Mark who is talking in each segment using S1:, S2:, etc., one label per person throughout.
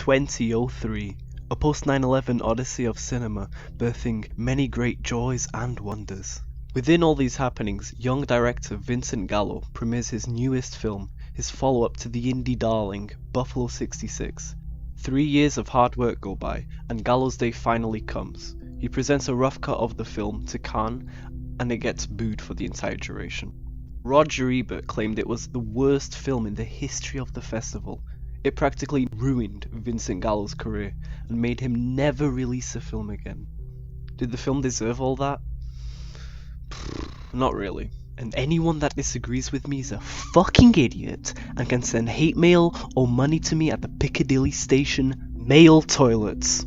S1: 2003, a post 9/11 odyssey of cinema, birthing many great joys and wonders. Within all these happenings, young director Vincent Gallo premieres his newest film, his follow-up to the indie darling, Buffalo 66. 3 years of hard work go by, and Gallo's day finally comes. He presents a rough cut of the film to Cannes, and it gets booed for the entire duration. Roger Ebert claimed it was the worst film in the history of the festival. It practically ruined Vincent Gallo's career, and made him never release a film again. Did the film deserve all that? Not really. And anyone that disagrees with me is a fucking idiot and can send hate mail or money to me at the Piccadilly Station mail toilets.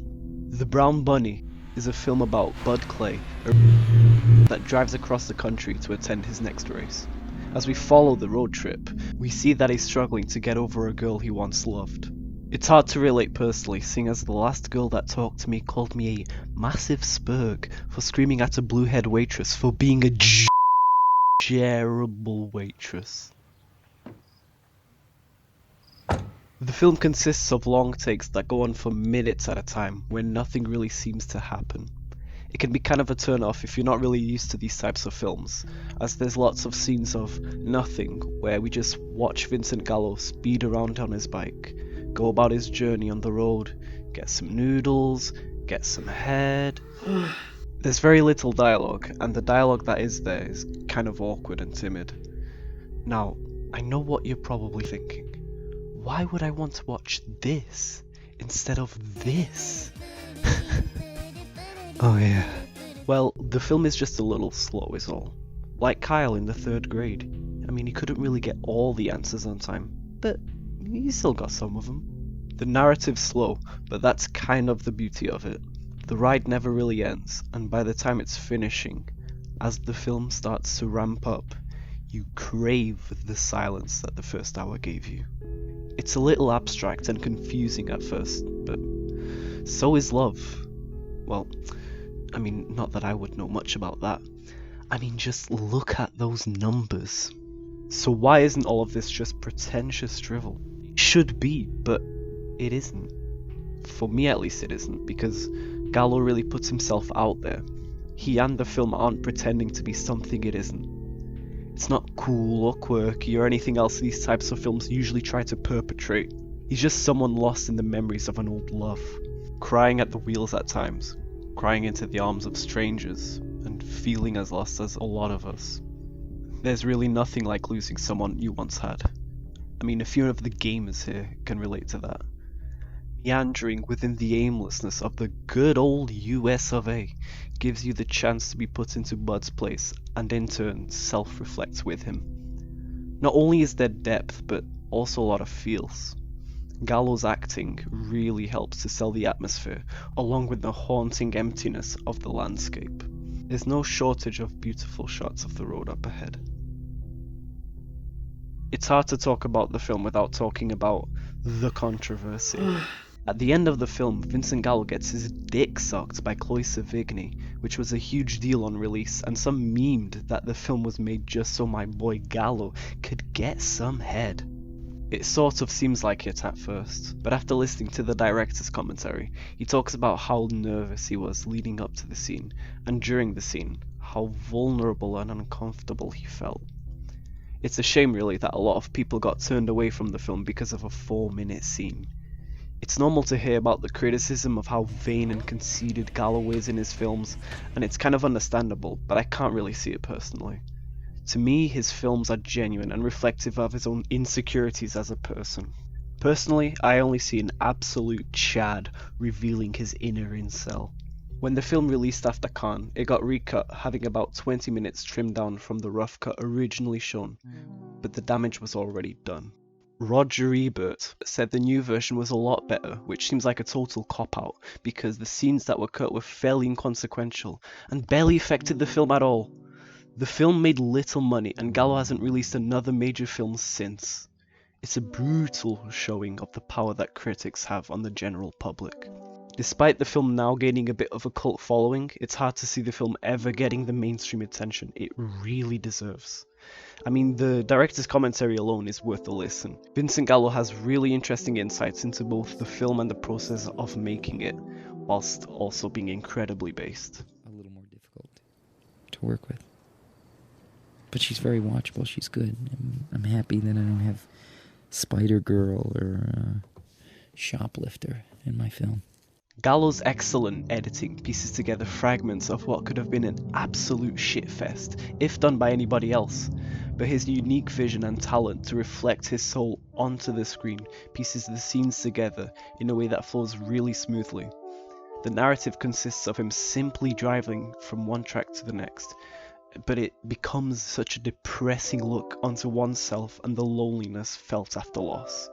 S1: The Brown Bunny is a film about Bud Clay, that drives across the country to attend his next race. As we follow the road trip, we see that he's struggling to get over a girl he once loved. It's hard to relate personally, seeing as the last girl that talked to me called me a massive spurg for screaming at a blue-haired waitress for being a terrible waitress. The film consists of long takes that go on for minutes at a time, when nothing really seems to happen. It can be kind of a turn off if you're not really used to these types of films, as there's lots of scenes of nothing where we just watch Vincent Gallo speed around on his bike, go about his journey on the road, get some noodles, get some head. There's very little dialogue, and the dialogue that is there is kind of awkward and timid. Now, I know what you're probably thinking. Why would I want to watch this instead of this? Oh yeah. Well, the film is just a little slow is all. Like Kyle in the 3rd grade. I mean, he couldn't really get all the answers on time, but he still got some of them. The narrative's slow, but that's kind of the beauty of it. The ride never really ends, and by the time it's finishing, as the film starts to ramp up, you crave the silence that the first hour gave you. It's a little abstract and confusing at first, but so is love. Well, I mean, not that I would know much about that. I mean, just look at those numbers. So why isn't all of this just pretentious drivel? It should be, but it isn't. For me at least it isn't, because Gallo really puts himself out there. He and the film aren't pretending to be something it isn't. It's not cool or quirky or anything else these types of films usually try to perpetrate. He's just someone lost in the memories of an old love, crying at the wheels at times, crying into the arms of strangers, and feeling as lost as a lot of us. There's really nothing like losing someone you once had. I mean, a few of the gamers here can relate to that. Meandering within the aimlessness of the good old US of A gives you the chance to be put into Bud's place and in turn self-reflect with him. Not only is there depth, but also a lot of feels. Gallo's acting really helps to sell the atmosphere, along with the haunting emptiness of the landscape. There's no shortage of beautiful shots of the road up ahead. It's hard to talk about the film without talking about the controversy. At the end of the film, Vincent Gallo gets his dick sucked by Chloe Sevigny, which was a huge deal on release, and some memed that the film was made just so my boy Gallo could get some head. It sort of seems like it at first, but after listening to the director's commentary, he talks about how nervous he was leading up to the scene, and during the scene, how vulnerable and uncomfortable he felt. It's a shame really that a lot of people got turned away from the film because of a 4-minute scene. It's normal to hear about the criticism of how vain and conceited Gallo is in his films, and it's kind of understandable, but I can't really see it personally. To me, his films are genuine and reflective of his own insecurities as a person. Personally, I only see an absolute Chad revealing his inner incel. When the film released after Cannes, it got recut, having about 20 minutes trimmed down from the rough cut originally shown, but the damage was already done. Roger Ebert said the new version was a lot better, which seems like a total cop-out, because the scenes that were cut were fairly inconsequential, and barely affected the film at all. The film made little money, and Gallo hasn't released another major film since. It's a brutal showing of the power that critics have on the general public. Despite the film now gaining a bit of a cult following, it's hard to see the film ever getting the mainstream attention it really deserves. I mean, the director's commentary alone is worth a listen. Vincent Gallo has really interesting insights into both the film and the process of making it, whilst also being incredibly based.
S2: A little more difficult to work with. But she's very watchable, she's good. I'm happy that I don't have Spider Girl or Shoplifter in my film.
S1: Gallo's excellent editing pieces together fragments of what could have been an absolute shitfest, if done by anybody else, but his unique vision and talent to reflect his soul onto the screen pieces the scenes together in a way that flows really smoothly. The narrative consists of him simply driving from one track to the next, but it becomes such a depressing look onto oneself and the loneliness felt after loss.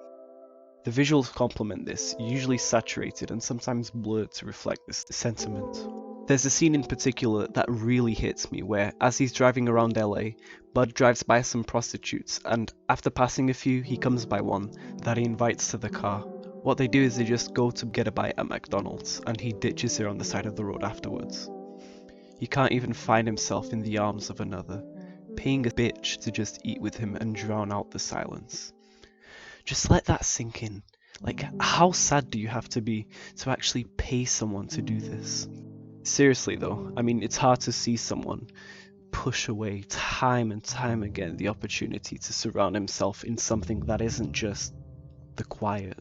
S1: The visuals complement this, usually saturated and sometimes blurred to reflect this sentiment. There's a scene in particular that really hits me where, as he's driving around LA, Bud drives by some prostitutes and after passing a few, he comes by one that he invites to the car. What they do is they just go to get a bite at McDonald's and he ditches her on the side of the road afterwards. He can't even find himself in the arms of another, paying a bitch to just eat with him and drown out the silence. Just let that sink in. Like, how sad do you have to be to actually pay someone to do this? Seriously though, I mean, it's hard to see someone push away time and time again the opportunity to surround himself in something that isn't just the quiet.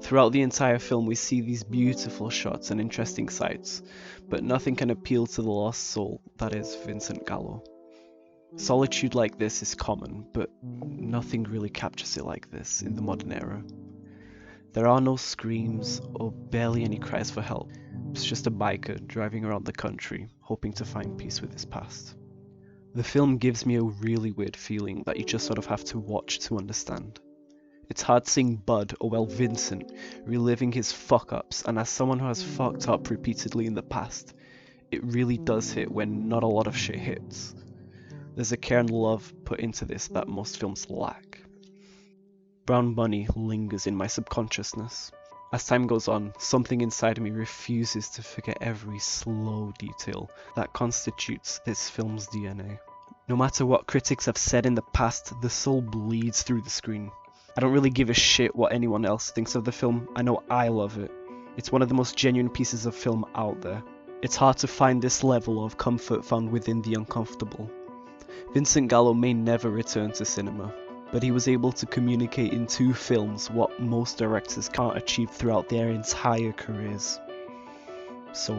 S1: Throughout the entire film we see these beautiful shots and interesting sights, but nothing can appeal to the lost soul that is Vincent Gallo. Solitude like this is common, but nothing really captures it like this in the modern era. There are no screams or barely any cries for help. It's just a biker driving around the country, hoping to find peace with his past. The film gives me a really weird feeling that you just sort of have to watch to understand. It's hard seeing Bud, or well Vincent, reliving his fuck-ups, and as someone who has fucked up repeatedly in the past, it really does hit when not a lot of shit hits. There's a care and love put into this that most films lack. Brown Bunny lingers in my subconsciousness. As time goes on, something inside me refuses to forget every slow detail that constitutes this film's DNA. No matter what critics have said in the past, the soul bleeds through the screen. I don't really give a shit what anyone else thinks of the film, I know I love it. It's one of the most genuine pieces of film out there. It's hard to find this level of comfort found within the uncomfortable. Vincent Gallo may never return to cinema, but he was able to communicate in 2 films what most directors can't achieve throughout their entire careers. So,